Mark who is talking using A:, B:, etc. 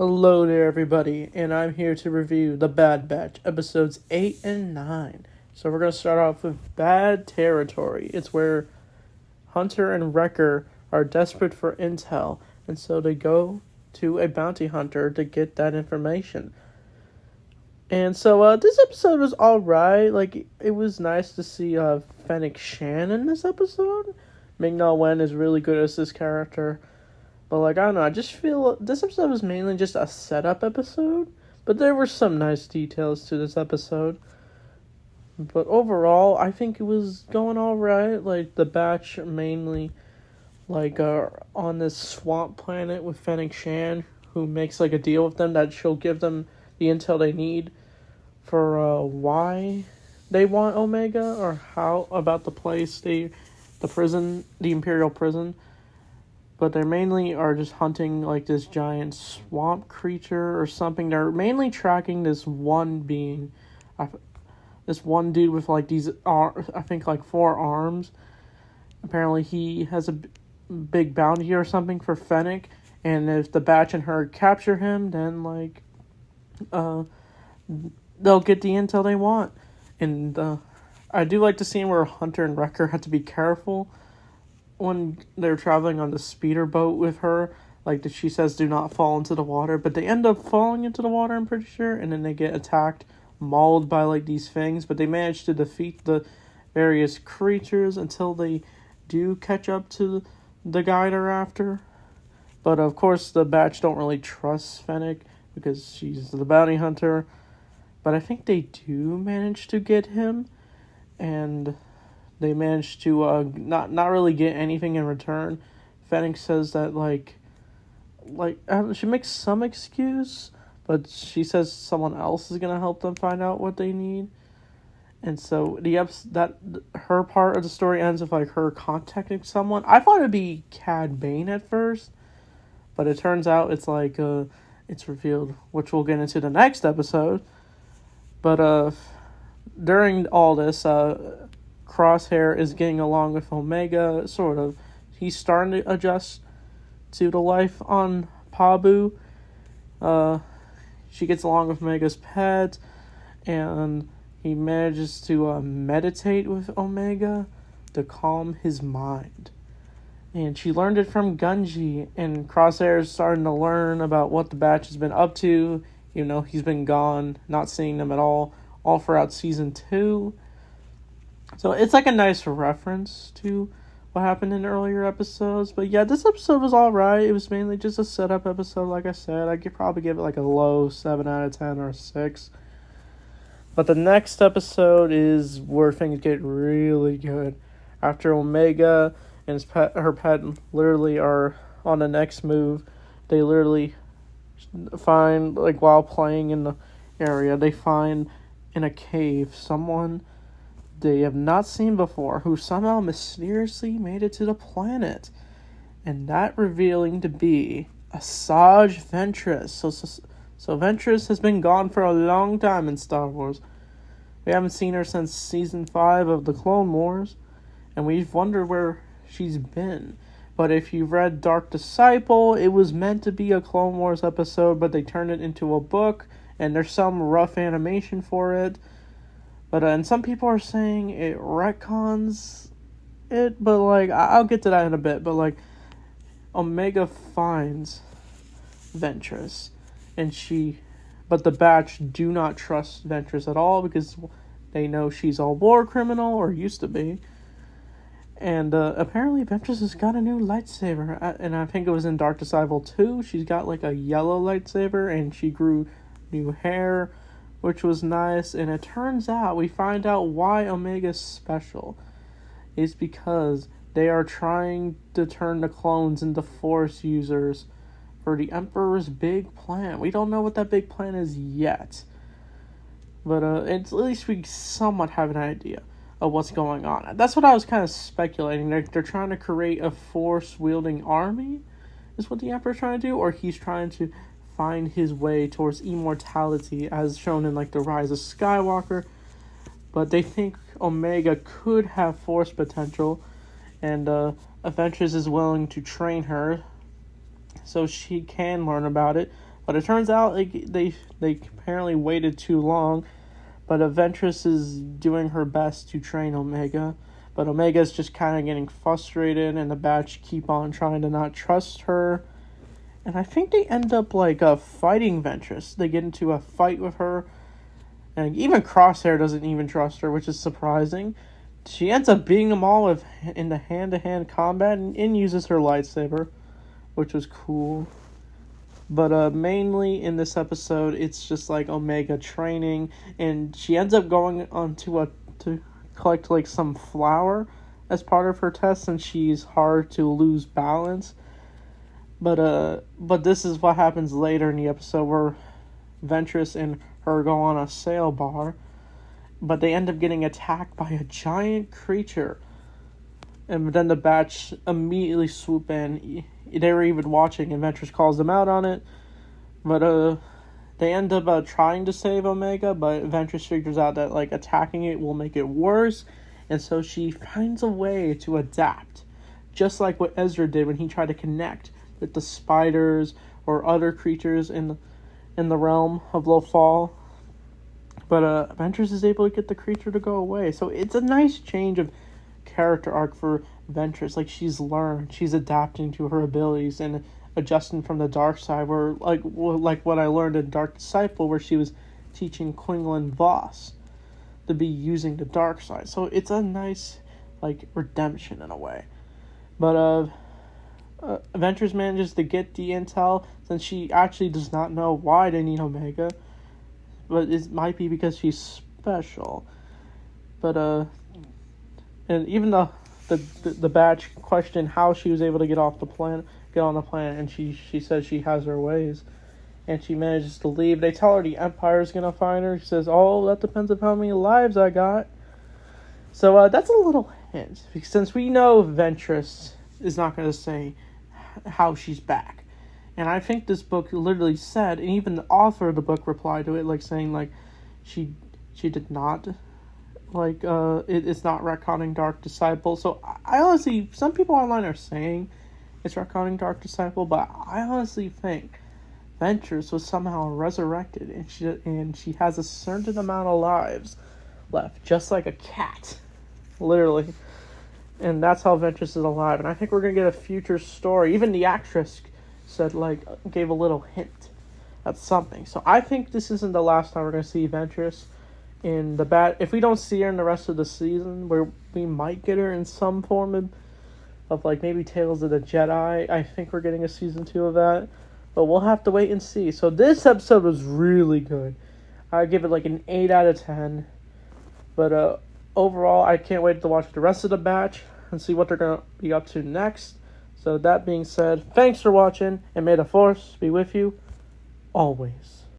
A: Hello there, everybody, and I'm here to review The Bad Batch, episodes 8 and 9. So, we're going to start off with Bad Territory. It's where Hunter and Wrecker are desperate for intel, and so they go to a bounty hunter to get that information. And so, this episode was alright. Like, it was nice to see Fennec Shand in this episode. Ming-Na Wen is really good as this character. But, I don't know, I just feel this episode was mainly just a setup episode. But there were some nice details to this episode. But overall, I think it was going alright. Like, the Batch mainly, on this swamp planet with Fennec Shand, who makes, a deal with them that she'll give them the intel they need for, why they want Omega, or how about the place, the prison, the Imperial prison. But they mainly are just hunting, this giant swamp creature or something. They're mainly tracking this one being. This one dude with, these, I think, 4 arms. Apparently he has a big bounty or something for Fennec. And if the Batch and her capture him, then, they'll get the intel they want. And, I do like the scene where Hunter and Wrecker had to be careful when they're traveling on the speeder boat with her, she says do not fall into the water, but they end up falling into the water, I'm pretty sure, and then they get attacked, mauled by, these things, but they manage to defeat the various creatures until they do catch up to the guy they're after. But, of course, the Batch don't really trust Fennec, because she's the bounty hunter, but I think they do manage to get him, and they managed to not really get anything in return. Fennec says that she makes some excuse, but she says someone else is gonna help them find out what they need. And so her part of the story ends with her contacting someone. I thought it'd be Cad Bane at first, but it turns out it's it's revealed, which we'll get into the next episode. But during all this, Crosshair is getting along with Omega, sort of. He's starting to adjust to the life on Pabu. She gets along with Omega's pet, and he manages to meditate with Omega to calm his mind. And she learned it from Gungi, and Crosshair is starting to learn about what the Batch has been up to. He's been gone, not seeing them at all throughout Season 2. So it's a nice reference to what happened in earlier episodes. But yeah, this episode was alright. It was mainly just a setup episode, like I said. I could probably give it a low 7 out of 10 or a 6. But the next episode is where things get really good. After Omega and her pet literally are on the next move, they literally find, while playing in the area, they find in a cave someone they have not seen before, who somehow mysteriously made it to the planet. And that revealing to be Asajj Ventress. So Ventress has been gone for a long time in Star Wars. We haven't seen her since Season 5 of The Clone Wars, and we've wondered where she's been. But if you've read Dark Disciple, it was meant to be a Clone Wars episode, but they turned it into a book, and there's some rough animation for it. But, and some people are saying it retcons it, but, I'll get to that in a bit. But, Omega finds Ventress, but the Batch do not trust Ventress at all, because they know she's a war criminal, or used to be. And, apparently Ventress has got a new lightsaber, and I think it was in Dark Disciple 2, she's got, a yellow lightsaber, and she grew new hair, which was nice. And it turns out, we find out why Omega's special. It's because they are trying to turn the clones into Force users for the Emperor's big plan. We don't know what that big plan is yet, but at least we somewhat have an idea of what's going on. That's what I was kind of speculating. They're trying to create a Force-wielding army, is what the Emperor's trying to do, or he's trying to find his way towards immortality, as shown in The Rise of Skywalker. But they think Omega could have Force potential, and Ventress is willing to train her so she can learn about it. But it turns out they apparently waited too long. But Ventress is doing her best to train Omega. But Omega's just kind of getting frustrated, and the Batch keep on trying to not trust her. And I think they end up fighting Ventress. They get into a fight with her. And even Crosshair doesn't even trust her, which is surprising. She ends up beating them all in the hand-to-hand combat and uses her lightsaber, which was cool. But mainly in this episode, it's just Omega training, and she ends up going on to collect some flour as part of her test, and she's hard to lose balance. But this is what happens later in the episode where Ventress and her go on a sail bar, but they end up getting attacked by a giant creature. And then the Batch immediately swoop in. They were even watching, and Ventress calls them out on it. But they end up trying to save Omega, but Ventress figures out that attacking it will make it worse, and so she finds a way to adapt, just like what Ezra did when he tried to connect with the spiders or other creatures in the realm of Lothal. But Ventress is able to get the creature to go away. So it's a nice change of character arc for Ventress. She's learned, she's adapting to her abilities and adjusting from the dark side. Where like what I learned in Dark Disciple, where she was teaching Quinlan Voss to be using the dark side. So it's a nice redemption in a way. But Ventress manages to get the intel, since she actually does not know why they need Omega. But it might be because she's special. But and even the Batch questioned how she was able to get on the planet, and she says she has her ways, and she manages to leave. They tell her the Empire's gonna find her. She says, "Oh, that depends on how many lives I got." So that's a little hint, since we know Ventress is not gonna say how she's back. And I think this book literally said, and even the author of the book replied to it, saying she did not, it's not retconning Dark Disciple. So I honestly, some people online are saying it's retconning Dark Disciple, but I honestly think Ventress was somehow resurrected, and she has a certain amount of lives left, just like a cat, literally. And that's how Ventress is alive. And I think we're gonna get a future story. Even the actress said gave a little hint at something. So I think this isn't the last time we're gonna see Ventress in the bat. If we don't see her in the rest of the season, where we might get her in some form of maybe Tales of the Jedi. I think we're getting a season 2 of that, but we'll have to wait and see. So this episode was really good. I give it an 8 out of 10. But overall, I can't wait to watch the rest of the batch and see what they're gonna be up to next. So that being said, thanks for watching, and may the Force be with you always.